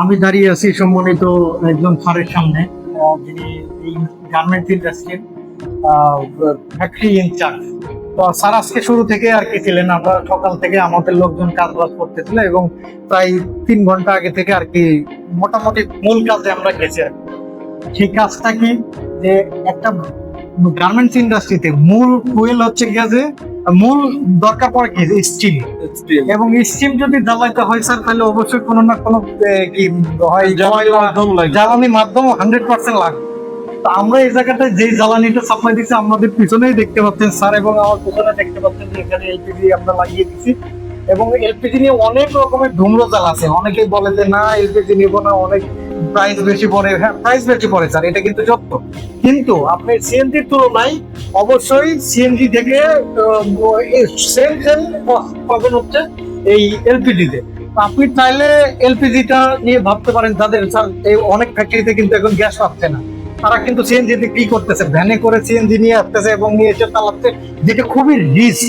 আমি দাঁড়িয়ে আছি সম্মানিত একজন স্যারের সামনে, যিনি এই গার্মেন্টস ইন্ডাস্ট্রির ফ্যাক্টরি ইনচার্জ। তো স্যার আজকে শুরু থেকে আর কি ছিলেন, আমরা সকাল থেকে আমাদের লোকজন কাজ বাজ করতেছিল এবং প্রায় 3 ঘন্টা আগে থেকে আর কি মোটামুটি মূল কাজে আমরা গেছি আর কি। সেই কাজটা কি, যে একটা গার্মেন্টস ইন্ডাস্ট্রিতে মূল ফুয়েল হচ্ছে গিয়ে যে মূল দরকার পড়ে কি স্টিম। এবং স্টিম যদি জ্বালাইতে হয় স্যার, তাহলে অবশ্যই কোনো না কোনো কি হয় জ্বালানি মাধ্যম 100% লাগবে। তো আমরা এই জায়গাটায় যে জ্বালানিটা সাপ্লাই দিচ্ছি, আমাদের পিছনেই দেখতে পাচ্ছেন স্যার, এবং আমার পিছনে দেখতে পাচ্ছেন যে এখানে এলপিজি আমরা লাগিয়ে দিচ্ছি। এবং এলপিজি নিয়ে অনেক রকমের ধূম্রজাল আছে, অনেকেই বলে যে না এলপিজি নিব না, অনেক প্রাইস বেশি পড়ে। হ্যাঁ, প্রাইস বেশি পড়ে স্যার, এটা কিন্তু সত্য। কিন্তু আপনি সিএনজির তুলনায় অবশ্যই সিএনজি থেকে সেম সেম পাবেন হচ্ছে এই এলপিজিতে। আপনি চাইলে এলপিজিটা নিয়ে ভাবতে পারেন, যাদের এই অনেক ফ্যাক্টরিতে কিন্তু এখন গ্যাস পাচ্ছে না, তারা কিন্তু সিএনজিতে কি করতেছে, ভ্যানে করে সিএনজি নিয়ে আসতেছে এবং নিয়ে এসে চালাচ্ছে, যেটা খুবই রিস্ক।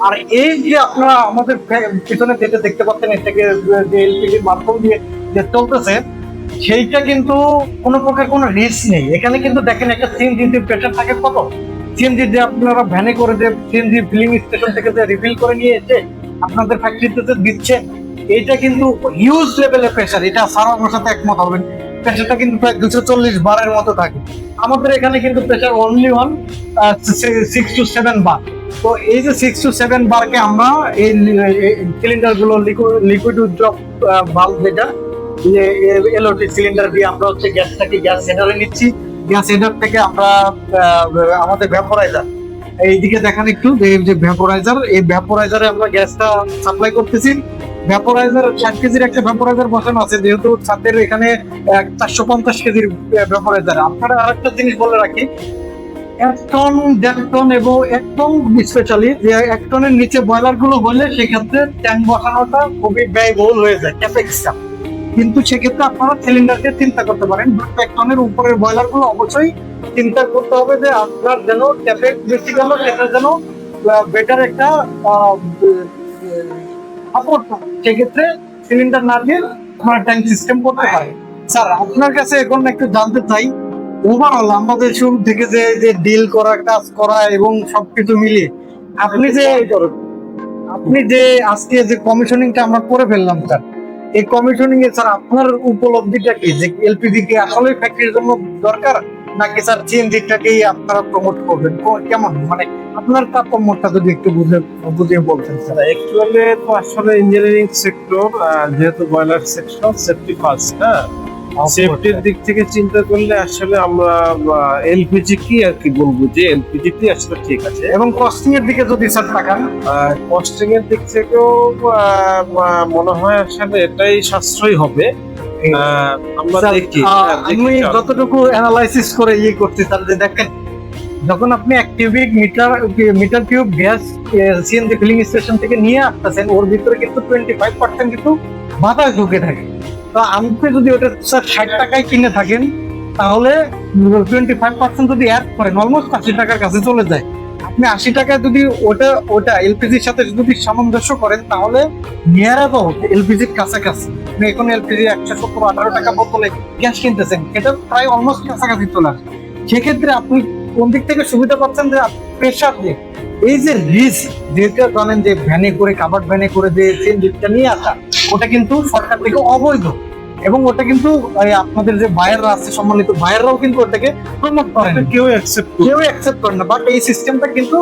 আর এই যে আপনারা আমাদের পিছনে যেটা দেখতে পাচ্ছেন, এটাকে যে এলপিজির মাধ্যম দিয়ে যে চলতেছে, সেইটা কিন্তু কোনো প্রকার কোনো রিস্ক নেই এখানে। কিন্তু দেখেন একটা সিএনজি প্রেশার থাকে কত, সিএনজি যে আপনারা ভ্যানে করে যে সিএনজি ফিলিং স্টেশন থেকে যে রিফিল করে নিয়ে এসে আপনাদের ফ্যাক্টরিতে দিচ্ছে, এটা কিন্তু হিউজ লেভেলের প্রেশার। এটা সারা আমার সাথে একমত হবেন, প্রেশারটা কিন্তু প্রায় 240 বারের মতো থাকে। আমাদের এখানে কিন্তু প্রেশার অনলি 6 to 7 বার। তো এই যে 6 to 7 বারকে আমরা এই সিলিন্ডার গুলো লিকুইড উইথড্রপ ভালভ, যেটা এলওটি সিলিন্ডার দিয়ে আমরা হচ্ছে গ্যাসটাকে গ্যাস হেডারে নিচ্ছি। গ্যাস হেডার থেকে আমরা আমাদের ভ্যাপোরাইজার, এইদিকে দেখেন একটু, যে ভ্যাপোরাইজার, এই ভ্যাপোরাইজারে আমরা গ্যাসটা সাপ্লাই করতেছি। ভ্যাপোরাইজার 60 কেজির একটা ভ্যাপোরাইজার বসানো আছে, যেহেতু ছাদের এখানে 450 কেজির ভ্যাপোরাইজার। আপনারা আরেকটা জিনিস বলে রাখি, 1 টন 1.5 টন এবং 1 টন স্পেশালি যে 1 টনের নিচে বয়লার গুলো হলে সেক্ষেত্রে ট্যাঙ্ক বসানোটা খুবই ব্যয়বহুল হয়ে যায়, ক্যাপেক্সটা। কিন্তু সেক্ষেত্রে আপনারা সিলিন্ডারকে চিন্তা করতে পারেন, 1 টনের উপরের বয়লার গুলো অবশ্যই চিন্তা করতে হবে যে আপনার যেন ক্যাপেক্স বেশি গেল, সেটা যেন বেটার একটা সাপোর্ট পায়। সেক্ষেত্রে সিলিন্ডার না দিয়ে আপনারা ট্যাঙ্ক সিস্টেম করতে পারেন। স্যার আপনার কাছে এখন একটু জানতে চাই, ওভারঅল আমাদের শুরু থেকে যে ডিল করা, কাজ করা এবং সবকিছু মিলিয়ে আপনি যে আজকে যে কমিশনিংটা আমরা করে ফেললাম স্যার, এই কমিশনিং এ স্যার আপনার উপলব্ধিটা কি, যে এলপিজি কি আসলে ফ্যাক্টরির জন্য দরকার, নাকি স্যার সিএনজিটাকেই আপনারা প্রমোট করবেন, কেমন মানে আপনার তারতম্যটা যদি একটু বুঝিয়ে বলতেন স্যার। অ্যাকচুয়ালি তো আসলে ইঞ্জিনিয়ারিং সেক্টর, যেহেতু বয়লার সেকশন, সেফটি ফার্স্ট। হ্যাঁ, সেফটির দিক থেকে চিন্তা করলে আসলে আমরা এলপিজি কি আর কি বলবো, যে এলপিজি টি আসলে ঠিক আছে। এবং কস্টিং এর দিকে যদি স্যার তাকান, কস্টিং এর দিক থেকেও মনে হয় আসলে এটাই সাশ্রয়ী হবে। আমরা স্যার, দেখি আমি যতটুকু অ্যানালাইসিস করে করতে স্যার, যে দেখেন যখন আপনি 1 cubic metre cube gas CNG filling station থেকে নিয়ে আসতেছেন, ওর ভিতরে কিন্তু 25% কিন্তু বাতাস ঢুকে থাকে। তো আপনি যদি ওটা স্যার 60 টাকায় কিনে থাকেন, তাহলে 25% যদি অ্যাড করেন অলমোস্ট 80 টাকার কাছে চলে যায়। আপনি 80 টাকায় যদি ওটা এলপিজির সাথে যদি সামঞ্জস্য করেন, তাহলে নিয়ার অ্যাবাউট এলপিজির কাছাকাছি। আপনি এখন এলপিজি 117-18 টাকা বোতলে গ্যাস কিনতেছেন, এটা প্রায় অলমোস্ট কাছাকাছি চলে আসে। সেক্ষেত্রে আপনি কোন দিক থেকে সুবিধা পাচ্ছেন, যে প্রেশার দিয়ে এই যে রিস্ক, যেটা জানেন যে ভ্যানে করে, কাভার্ড ভ্যানে করে যে সিএনজিটা নিয়ে আসা, ওটা কিন্তু সরকার থেকে অবৈধ। এবং ওটা কিন্তু আপনাদের যে বায়াররা আছে, সম্মানিত বায়াররাও কিন্তু ওটাকে প্রমোট করেন, কেউ অ্যাকসেপ্ট করেন না। বাট এই সিস্টেমটা কিন্তু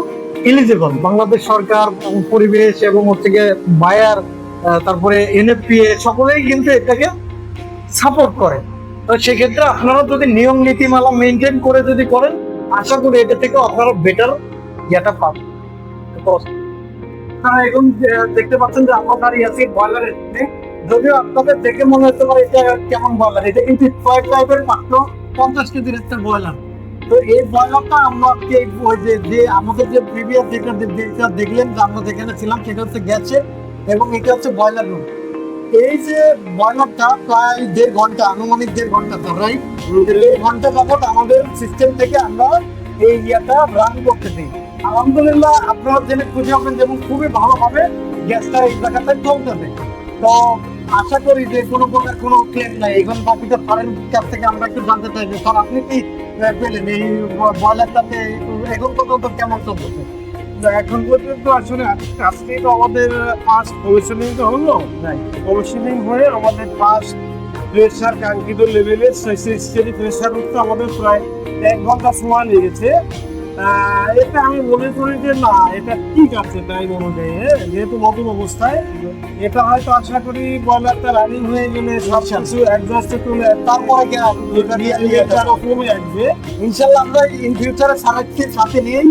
এলিজিবল, বাংলাদেশ সরকার, পরিবেশ এবং হচ্ছে গিয়ে বায়ার, তারপরে এনএফপিএ সকলেই কিন্তু এটাকে সাপোর্ট করে। তো সেক্ষেত্রে আপনারা যদি নিয়ম নীতিমালা মেনটেন করে যদি করেন, আশা করি এটা থেকে আপনারা বেটার ইয়েটা পাবেন। আপনারা এখন দেখতে পাচ্ছেন যে আমরা দাঁড়িয়ে আছি বয়লারের সামনে। যদিও আপনাদের দেখে মনে হতে পারে এটা কেমন বয়লার, এটা কিন্তু টয় টাইপের মাত্র 50 কেজির একটা বয়লার। তো এই বয়লারটা আমরা যে আমাদের যে প্রিভিয়াস যেটা দেখলেন, যে আমরা যেখানে ছিলাম সেটা হচ্ছে গ্যাসের, এবং এটা হচ্ছে বয়লার রুম। এই যে বয়লারটা প্রায় 1.5 ঘন্টা, আনুমানিক 1.5 ঘন্টা রাইট, 1.5 ঘন্টা যাবত আমাদের সিস্টেম থেকে আমরা এই ইয়েটা রান করতে দিই। আলহামদুলিল্লাহ আপনারা জেনে খুশি হবেন, যেমন খুবই ভালোভাবে গ্যাসটা এই জায়গাতে চলতেছে। তো আশা করি যে কোনো প্রকার কোনো ক্লেম নাই। এখন বাকিটা ফারেন কাছ থেকে আমরা একটু জানতে চাইবো, স্যার আপনি কি পেলেন এই ব্রয়লারটাতে এখন পর্যন্ত কেমন চলতেছে? এখন পর্যন্ত আসলে আজকে তো আমাদের ফার্স্ট কমিশনিং তো হলো, কমিশনিং হয়ে আমাদের ফার্স্ট প্রেশার কাঙ্ক্ষিত লেভেলে স্টেডি প্রেশার উঠতে আমাদের প্রায় 1 ঘন্টা সময় লেগেছে। এটা আমি মনে করি যে না, এটা ঠিক আছে টাইম অনুযায়ী, যেহেতু নতুন অবস্থায় এটা হয়তো আশা করি ব্রয়লারটা রানিং হয়ে গেলে সব কিছু অ্যাডজাস্ট করলে তারপরে আরো কমে আসবে। ইনশাল্লাহ আমরা ইন ফিউচারে সারাক্ষীর সাথে নিয়েই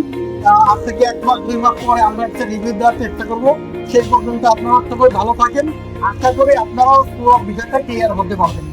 আজ থেকে 1 মাস 2 মাস পরে আমরা একটা রিভিউ দেওয়ার চেষ্টা করবো। সেই পর্যন্ত আপনারা সবাই ভালো থাকেন, আশা করি আপনারাও পুরো বিষয়টা ক্লিয়ার হতে পারবেন।